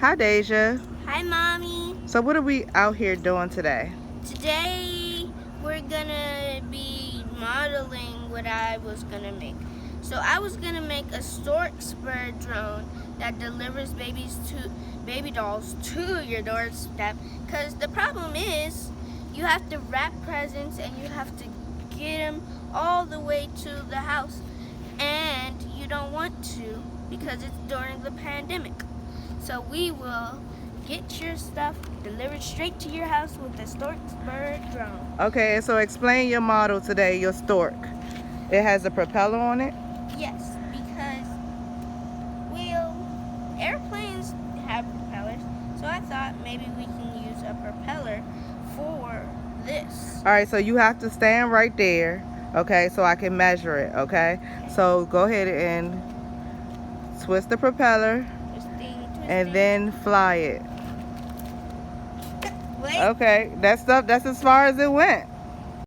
Hi, Deja. Hi, Mommy. So what are we out here doing today? Today we're gonna be modeling what I was gonna make. So I was gonna make a stork spur drone that delivers baby dolls to your doorstep. Cause the problem is you have to wrap presents and you have to get them all the way to the house, and you don't want to because it's during the pandemic. So we will get your stuff delivered straight to your house with the stork spur drone. Okay, so explain your model today, your stork. It has a propeller on it? Yes, because airplanes have propellers, so I thought maybe we can use a propeller for this. All right, so you have to stand right there, okay, so I can measure it, okay? So go ahead and twist the propeller Twisting. and then fly it. Wait. Okay, that's as far as it went.